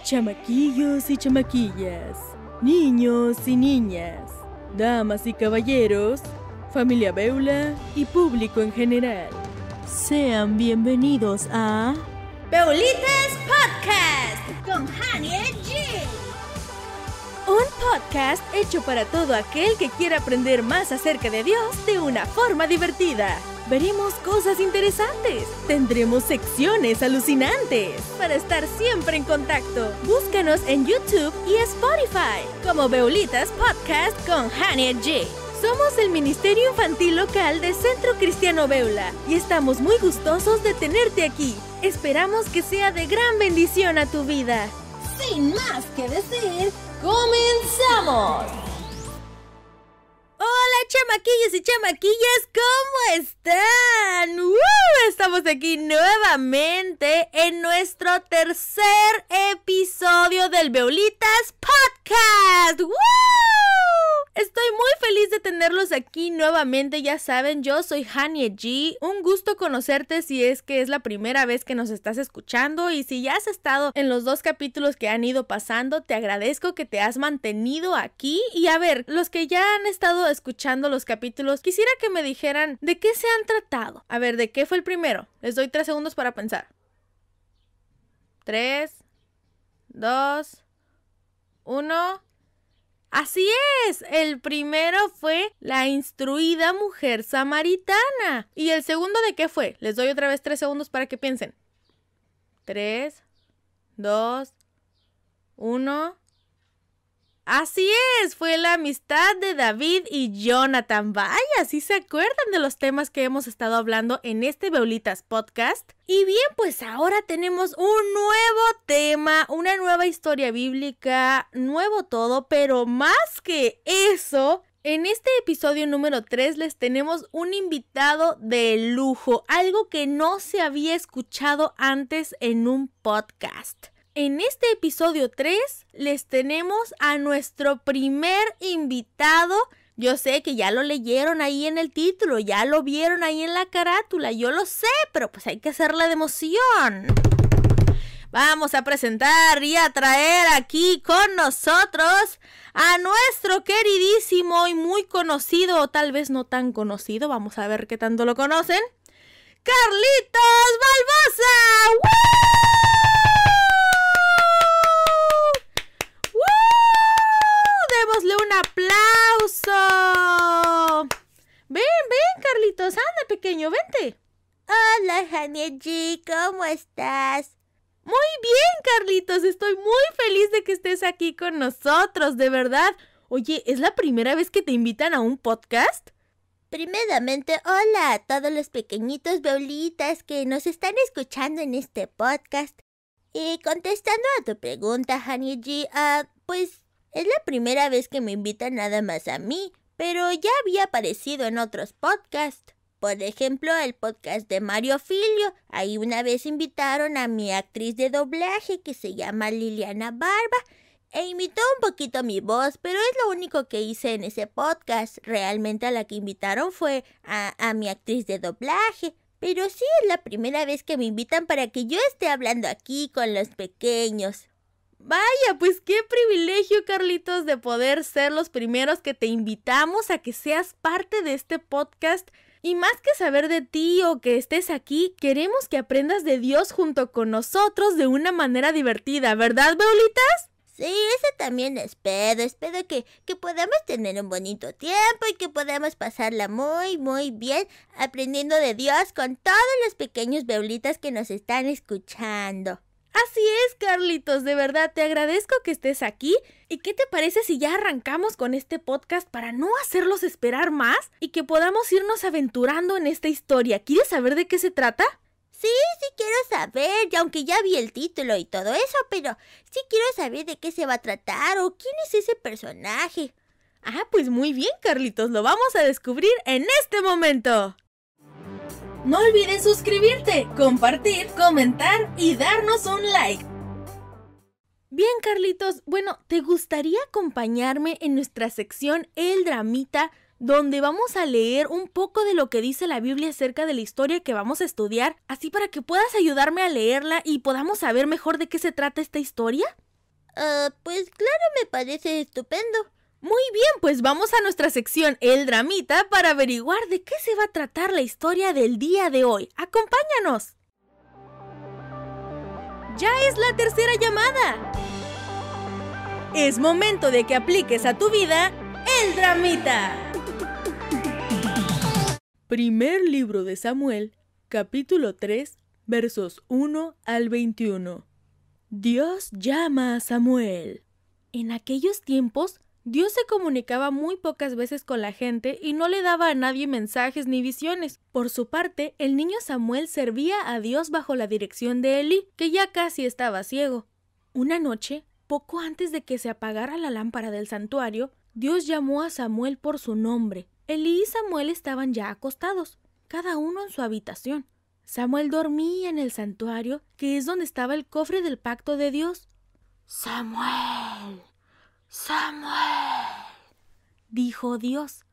Chamaquillos y chamaquillas, niños y niñas, damas y caballeros, familia Beula y público en general, sean bienvenidos a Beulitas Podcast con Hania G. Un podcast hecho para todo aquel que quiera aprender más acerca de Dios de una forma divertida. Veremos cosas interesantes, tendremos secciones alucinantes. Para estar siempre en contacto, búscanos en YouTube y Spotify como Beulitas Podcast con Hania G. Somos el Ministerio Infantil Local de Centro Cristiano Beula y estamos muy gustosos de tenerte aquí. Esperamos que sea de gran bendición a tu vida. Sin más que decir, ¡comenzamos! Hola chamaquillos y chamaquillas, ¿cómo están? Estamos aquí nuevamente en nuestro tercer episodio del Beulitas Podcast. Estoy muy feliz de tenerlos aquí nuevamente. Ya saben, yo soy Hania G. Un gusto conocerte si es que es la primera vez que nos estás escuchando. Y si ya has estado en los 2 capítulos que han ido pasando, te agradezco que te has mantenido aquí. Y a ver, los que ya han estado escuchando los capítulos, quisiera que me dijeran de qué se han tratado. A ver, ¿de qué fue el primero? Les doy 3 segundos para pensar. 3, 2, 1... Así es, el primero fue la instruida mujer samaritana. ¿Y el segundo de qué fue? Les doy otra vez 3 segundos para que piensen. 3, 2, 1... Así es, fue la amistad de David y Jonathan. Vaya, ¿sí se acuerdan de los temas que hemos estado hablando en este Beulitas Podcast? Y bien, pues ahora tenemos un nuevo tema, una nueva historia bíblica, nuevo todo, pero más que eso, en este episodio número 3 les tenemos un invitado de lujo, algo que no se había escuchado antes en un podcast. En este episodio 3 les tenemos a nuestro primer invitado. Yo sé que ya lo leyeron ahí en el título, ya lo vieron ahí en la carátula, yo lo sé, pero pues hay que hacerla de emoción. Vamos a presentar y a traer aquí con nosotros a nuestro queridísimo y muy conocido, o tal vez no tan conocido, vamos a ver qué tanto lo conocen, ¡Carlitos Balboza! ¡Woo! ¡Démosle un aplauso! Ven, Carlitos, anda, pequeño, vente. Hola, Hania G, ¿cómo estás? Muy bien, Carlitos, estoy muy feliz de que estés aquí con nosotros, de verdad. Oye, ¿es la primera vez que te invitan a un podcast? Primeramente, hola a todos los pequeñitos beulitas que nos están escuchando en este podcast. Y contestando a tu pregunta, Hania G, pues es la primera vez que me invitan nada más a mí, pero ya había aparecido en otros podcasts. Por ejemplo, el podcast de Mario Filio. Ahí una vez invitaron a mi actriz de doblaje que se llama Liliana Barba e imitó un poquito mi voz, pero es lo único que hice en ese podcast. Realmente a la que invitaron fue a mi actriz de doblaje. Pero sí es la primera vez que me invitan para que yo esté hablando aquí con los pequeños. Vaya, pues qué privilegio, Carlitos, de poder ser los primeros que te invitamos a que seas parte de este podcast. Y más que saber de ti o que estés aquí, queremos que aprendas de Dios junto con nosotros de una manera divertida, ¿verdad, Beulitas? Sí, eso también espero que podamos tener un bonito tiempo y que podamos pasarla muy, muy bien aprendiendo de Dios con todos los pequeños beulitas que nos están escuchando. Así es, Carlitos, de verdad te agradezco que estés aquí. ¿Y qué te parece si ya arrancamos con este podcast para no hacerlos esperar más y que podamos irnos aventurando en esta historia? ¿Quieres saber de qué se trata? Sí quiero saber, y aunque ya vi el título y todo eso, pero sí quiero saber de qué se va a tratar o quién es ese personaje. Pues muy bien, Carlitos, lo vamos a descubrir en este momento. No olvides suscribirte, compartir, comentar y darnos un like. Bien, Carlitos, bueno, ¿te gustaría acompañarme en nuestra sección El Dramita, donde vamos a leer un poco de lo que dice la Biblia acerca de la historia que vamos a estudiar, así para que puedas ayudarme a leerla y podamos saber mejor de qué se trata esta historia? Pues claro, me parece estupendo. Muy bien, pues vamos a nuestra sección El Dramita para averiguar de qué se va a tratar la historia del día de hoy. ¡Acompáñanos! ¡Ya es la tercera llamada! Es momento de que apliques a tu vida El Dramita. Primer libro de Samuel, capítulo 3, versos 1 al 21. Dios llama a Samuel. En aquellos tiempos, Dios se comunicaba muy pocas veces con la gente y no le daba a nadie mensajes ni visiones. Por su parte, el niño Samuel servía a Dios bajo la dirección de Elí, que ya casi estaba ciego. Una noche, poco antes de que se apagara la lámpara del santuario, Dios llamó a Samuel por su nombre. Elí y Samuel estaban ya acostados, cada uno en su habitación. Samuel dormía en el santuario, que es donde estaba el cofre del pacto de Dios. ¡Samuel! ¡¡Samuel!, dijo Dios.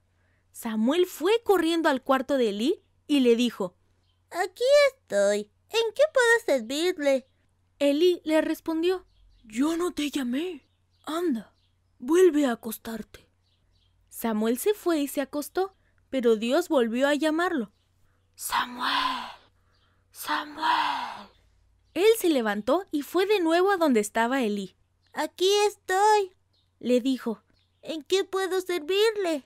Samuel fue corriendo al cuarto de Elí y le dijo: Aquí estoy. ¿En qué puedo servirle? Elí le respondió: Yo no te llamé. Anda, vuelve a acostarte. Samuel se fue y se acostó, pero Dios volvió a llamarlo. ¡Samuel! ¡Samuel! Él se levantó y fue de nuevo a donde estaba Elí. Aquí estoy, le dijo. ¿En qué puedo servirle?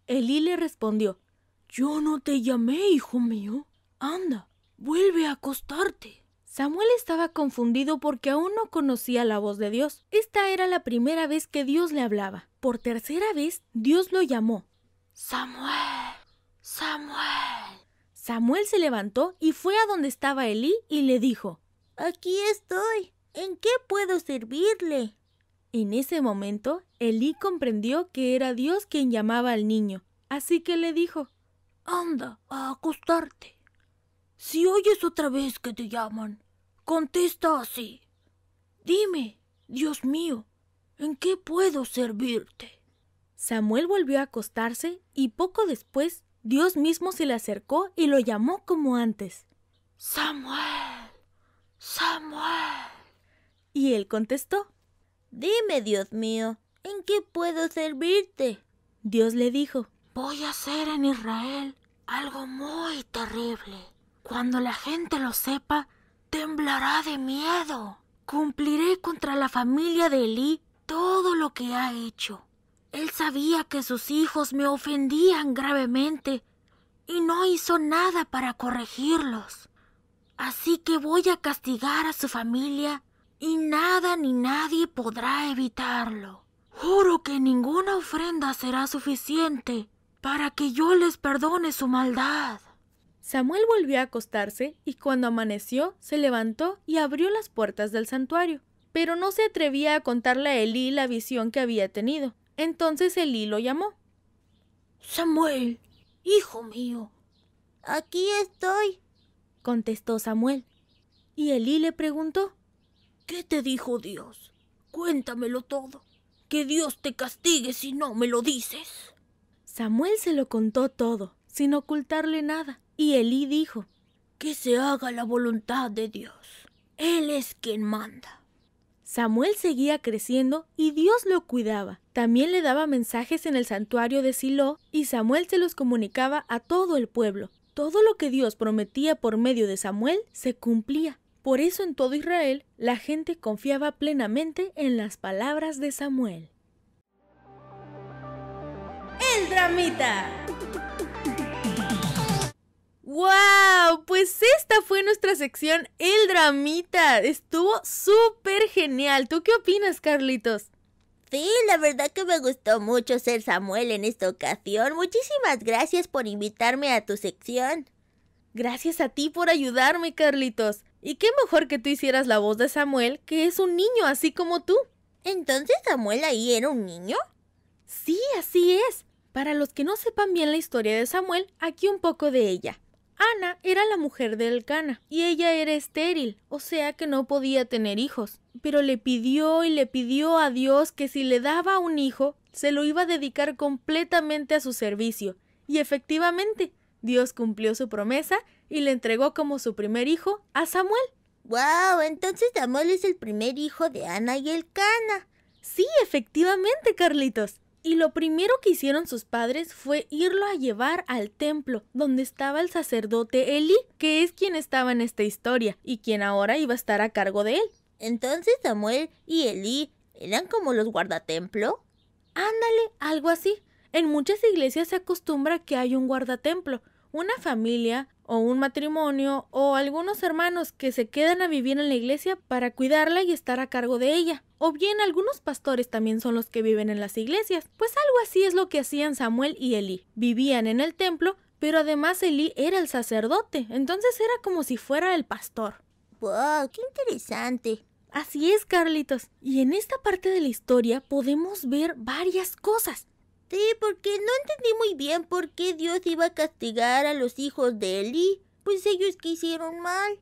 Elí le respondió: Yo no te llamé, hijo mío. Anda, vuelve a acostarte. Samuel estaba confundido porque aún no conocía la voz de Dios. Esta era la primera vez que Dios le hablaba. Por tercera vez, Dios lo llamó. ¡Samuel! ¡Samuel! Samuel se levantó y fue a donde estaba Elí y le dijo: Aquí estoy. ¿En qué puedo servirle? En ese momento, Elí comprendió que era Dios quien llamaba al niño, así que le dijo: Anda a acostarte. Si oyes otra vez que te llaman, contesta así: Dime, Dios mío, ¿en qué puedo servirte? Samuel volvió a acostarse y poco después Dios mismo se le acercó y lo llamó como antes: ¡Samuel! ¡Samuel! Y él contestó: Dime, Dios mío, ¿en qué puedo servirte? Dios le dijo: Voy a hacer en Israel algo muy terrible. Cuando la gente lo sepa, temblará de miedo. Cumpliré contra la familia de Elí todo lo que ha hecho. Él sabía que sus hijos me ofendían gravemente y no hizo nada para corregirlos. Así que voy a castigar a su familia y nada ni nadie podrá evitarlo. Juro que ninguna ofrenda será suficiente para que yo les perdone su maldad. Samuel volvió a acostarse y cuando amaneció se levantó y abrió las puertas del santuario, pero no se atrevía a contarle a Elí la visión que había tenido. Entonces Elí lo llamó. Samuel, hijo mío. Aquí estoy, contestó Samuel. Y Elí le preguntó: ¿Qué te dijo Dios? Cuéntamelo todo. Que Dios te castigue si no me lo dices. Samuel se lo contó todo, sin ocultarle nada. Y Elí dijo: Que se haga la voluntad de Dios. Él es quien manda. Samuel seguía creciendo y Dios lo cuidaba. También le daba mensajes en el santuario de Silo y Samuel se los comunicaba a todo el pueblo. Todo lo que Dios prometía por medio de Samuel se cumplía. Por eso en todo Israel la gente confiaba plenamente en las palabras de Samuel. ¡El Dramita! ¡Wow! Pues esta fue nuestra sección El Dramita. Estuvo súper genial. ¿Tú qué opinas, Carlitos? Sí, la verdad que me gustó mucho ser Samuel en esta ocasión. Muchísimas gracias por invitarme a tu sección. Gracias a ti por ayudarme, Carlitos. Y qué mejor que tú hicieras la voz de Samuel, que es un niño así como tú. ¿Entonces Samuel ahí era un niño? Sí, así es. Para los que no sepan bien la historia de Samuel, aquí un poco de ella. Ana era la mujer de Elcana y ella era estéril, o sea que no podía tener hijos. Pero le pidió y le pidió a Dios que si le daba un hijo, se lo iba a dedicar completamente a su servicio. Y efectivamente, Dios cumplió su promesa y le entregó como su primer hijo a Samuel. ¡Wow! Entonces Samuel es el primer hijo de Ana y Elcana. Sí, efectivamente, Carlitos. Y lo primero que hicieron sus padres fue irlo a llevar al templo, donde estaba el sacerdote Elí, que es quien estaba en esta historia, y quien ahora iba a estar a cargo de él. Entonces Samuel y Elí eran como los guardatemplo. Ándale, algo así. En muchas iglesias se acostumbra que hay un guardatemplo, una familia o un matrimonio o algunos hermanos que se quedan a vivir en la iglesia para cuidarla y estar a cargo de ella. O bien algunos pastores también son los que viven en las iglesias. Pues algo así es lo que hacían Samuel y Elí. Vivían en el templo, pero además Elí era el sacerdote, entonces era como si fuera el pastor. ¡Wow! ¡Qué interesante! Así es, Carlitos. Y en esta parte de la historia podemos ver varias cosas. Sí, porque no entendí muy bien por qué Dios iba a castigar a los hijos de Elí, pues ellos que hicieron mal.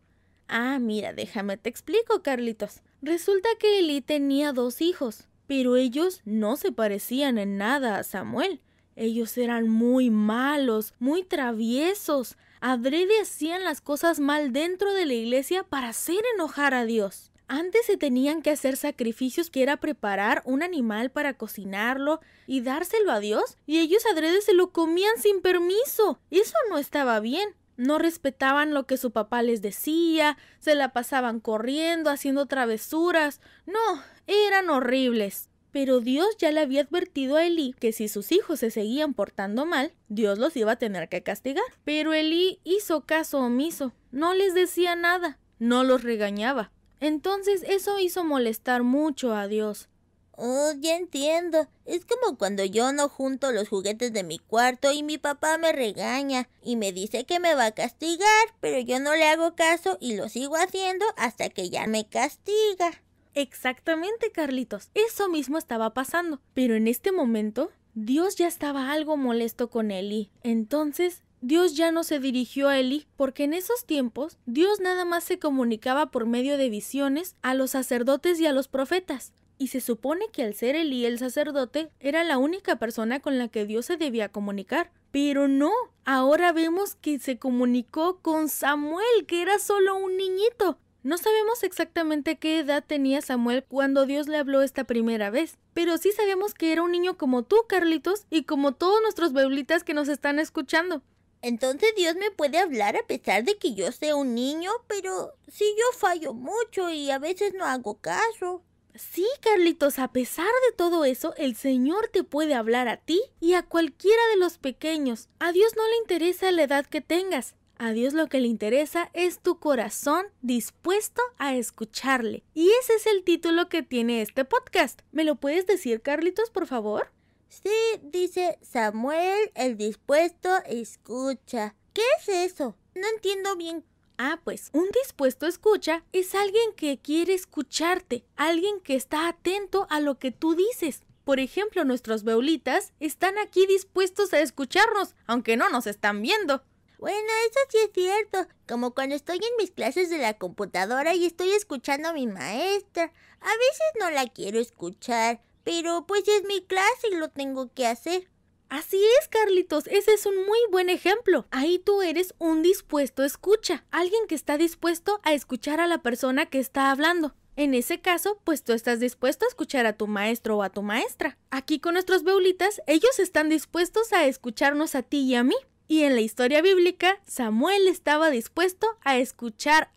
Ah, mira, déjame te explico, Carlitos. Resulta que Elí tenía 2 hijos, pero ellos no se parecían en nada a Samuel. Ellos eran muy malos, muy traviesos. Adrede hacían las cosas mal dentro de la iglesia para hacer enojar a Dios. Antes se tenían que hacer sacrificios, que era preparar un animal para cocinarlo y dárselo a Dios, y ellos adrede se lo comían sin permiso. Eso no estaba bien. No respetaban lo que su papá les decía, se la pasaban corriendo, haciendo travesuras. No, eran horribles. Pero Dios ya le había advertido a Elí que si sus hijos se seguían portando mal, Dios los iba a tener que castigar. Pero Elí hizo caso omiso, no les decía nada, no los regañaba. Entonces eso hizo molestar mucho a Dios. Oh, ya entiendo. Es como cuando yo no junto los juguetes de mi cuarto y mi papá me regaña y me dice que me va a castigar, pero yo no le hago caso y lo sigo haciendo hasta que ya me castiga. Exactamente, Carlitos. Eso mismo estaba pasando. Pero en este momento, Dios ya estaba algo molesto con Elí. Entonces, Dios ya no se dirigió a Elí, porque en esos tiempos Dios nada más se comunicaba por medio de visiones a los sacerdotes y a los profetas. Y se supone que al ser Elí el sacerdote, era la única persona con la que Dios se debía comunicar. Pero no, ahora vemos que se comunicó con Samuel, que era solo un niñito. No sabemos exactamente qué edad tenía Samuel cuando Dios le habló esta primera vez, pero sí sabemos que era un niño como tú, Carlitos, y como todos nuestros beulitas que nos están escuchando. Entonces Dios me puede hablar a pesar de que yo sea un niño, pero si yo fallo mucho y a veces no hago caso. Sí, Carlitos, a pesar de todo eso, el Señor te puede hablar a ti y a cualquiera de los pequeños. A Dios no le interesa la edad que tengas. A Dios lo que le interesa es tu corazón dispuesto a escucharle. Y ese es el título que tiene este podcast. ¿Me lo puedes decir, Carlitos, por favor? Sí, dice Samuel, el dispuesto escucha. ¿Qué es eso? No entiendo bien. Ah, pues, un dispuesto escucha es alguien que quiere escucharte, alguien que está atento a lo que tú dices. Por ejemplo, nuestros beulitas están aquí dispuestos a escucharnos, aunque no nos están viendo. Bueno, eso sí es cierto, como cuando estoy en mis clases de la computadora y estoy escuchando a mi maestra. A veces no la quiero escuchar, pero pues es mi clase y lo tengo que hacer. Así es, Carlitos, ese es un muy buen ejemplo. Ahí tú eres un dispuesto escucha, alguien que está dispuesto a escuchar a la persona que está hablando. En ese caso, pues tú estás dispuesto a escuchar a tu maestro o a tu maestra. Aquí con nuestros beulitas, ellos están dispuestos a escucharnos a ti y a mí. Y en la historia bíblica, Samuel estaba dispuesto a escuchar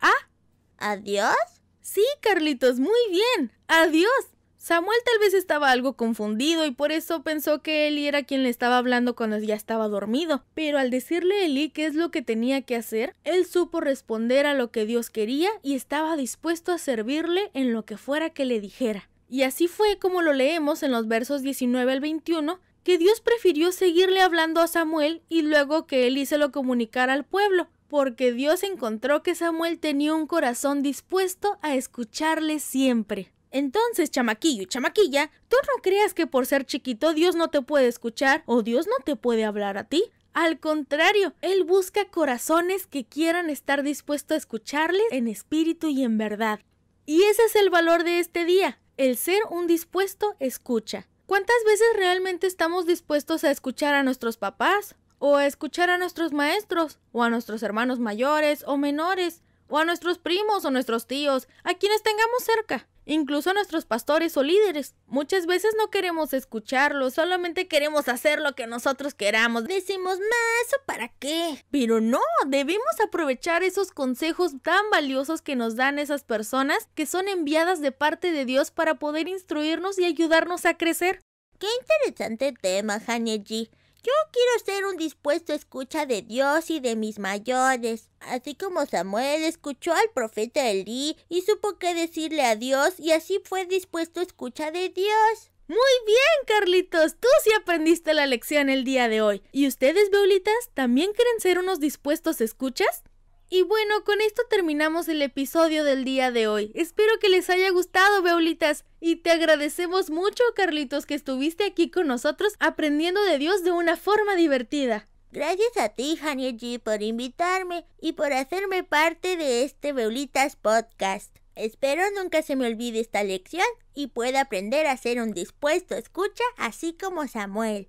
¿A Dios? Sí, Carlitos, muy bien, a Dios. Samuel tal vez estaba algo confundido y por eso pensó que Elí era quien le estaba hablando cuando ya estaba dormido. Pero al decirle a Elí qué es lo que tenía que hacer, él supo responder a lo que Dios quería y estaba dispuesto a servirle en lo que fuera que le dijera. Y así fue como lo leemos en los versos 19 al 21, que Dios prefirió seguirle hablando a Samuel y luego que Elí se lo comunicara al pueblo, porque Dios encontró que Samuel tenía un corazón dispuesto a escucharle siempre. Entonces, chamaquillo y chamaquilla, tú no creas que por ser chiquito Dios no te puede escuchar o Dios no te puede hablar a ti. Al contrario, Él busca corazones que quieran estar dispuestos a escucharle en espíritu y en verdad. Y ese es el valor de este día, el ser un dispuesto escucha. ¿Cuántas veces realmente estamos dispuestos a escuchar a nuestros papás? ¿O a escuchar a nuestros maestros? ¿O a nuestros hermanos mayores o menores? o a nuestros primos o nuestros tíos, a quienes tengamos cerca. Incluso a nuestros pastores o líderes. Muchas veces no queremos escucharlos, solamente queremos hacer lo que nosotros queramos. Decimos, ¿más o para qué? Pero no, debemos aprovechar esos consejos tan valiosos que nos dan esas personas que son enviadas de parte de Dios para poder instruirnos y ayudarnos a crecer. Qué interesante tema, Hania G. Yo quiero ser un dispuesto escucha de Dios y de mis mayores. Así como Samuel escuchó al profeta Elí y supo qué decirle a Dios y así fue dispuesto escucha de Dios. Muy bien, Carlitos, tú sí aprendiste la lección el día de hoy. ¿Y ustedes, Beulitas, también quieren ser unos dispuestos escuchas? Y bueno, con esto terminamos el episodio del día de hoy. Espero que les haya gustado, Beulitas. Y te agradecemos mucho, Carlitos, que estuviste aquí con nosotros aprendiendo de Dios de una forma divertida. Gracias a ti, Hania G, por invitarme y por hacerme parte de este Beulitas Podcast. Espero nunca se me olvide esta lección y pueda aprender a ser un dispuesto escucha, así como Samuel.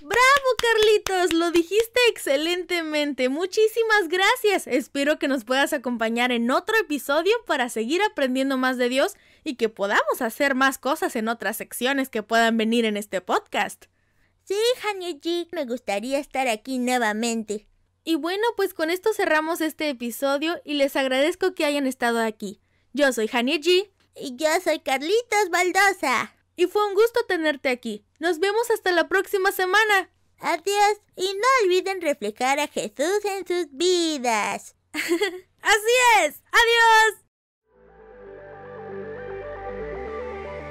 ¡Bravo, Carlitos! Lo dijiste excelentemente. Muchísimas gracias. Espero que nos puedas acompañar en otro episodio para seguir aprendiendo más de Dios y que podamos hacer más cosas en otras secciones que puedan venir en este podcast. Sí, Hania G, me gustaría estar aquí nuevamente. Y bueno, pues con esto cerramos este episodio y les agradezco que hayan estado aquí. Yo soy Hania G. Y yo soy Carlitos Baldosa. Y fue un gusto tenerte aquí. Nos vemos hasta la próxima semana. Adiós. Y no olviden reflejar a Jesús en sus vidas. ¡Así es! ¡Adiós!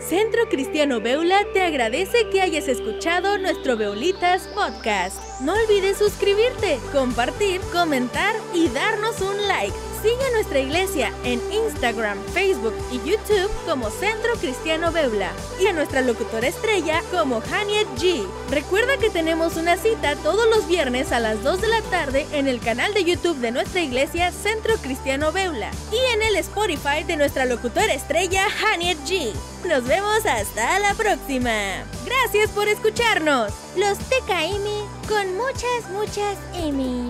Centro Cristiano Beula te agradece que hayas escuchado nuestro Beulitas Podcast. No olvides suscribirte, compartir, comentar y darnos un like. Sigue a nuestra iglesia en Instagram, Facebook y YouTube como Centro Cristiano Beula y a nuestra locutora estrella como Hania G. Recuerda que tenemos una cita todos los viernes a las 2 de la tarde en el canal de YouTube de nuestra iglesia Centro Cristiano Beula y en el Spotify de nuestra locutora estrella Hania G. Nos vemos hasta la próxima. Gracias por escucharnos. Los TKM con muchas Emi.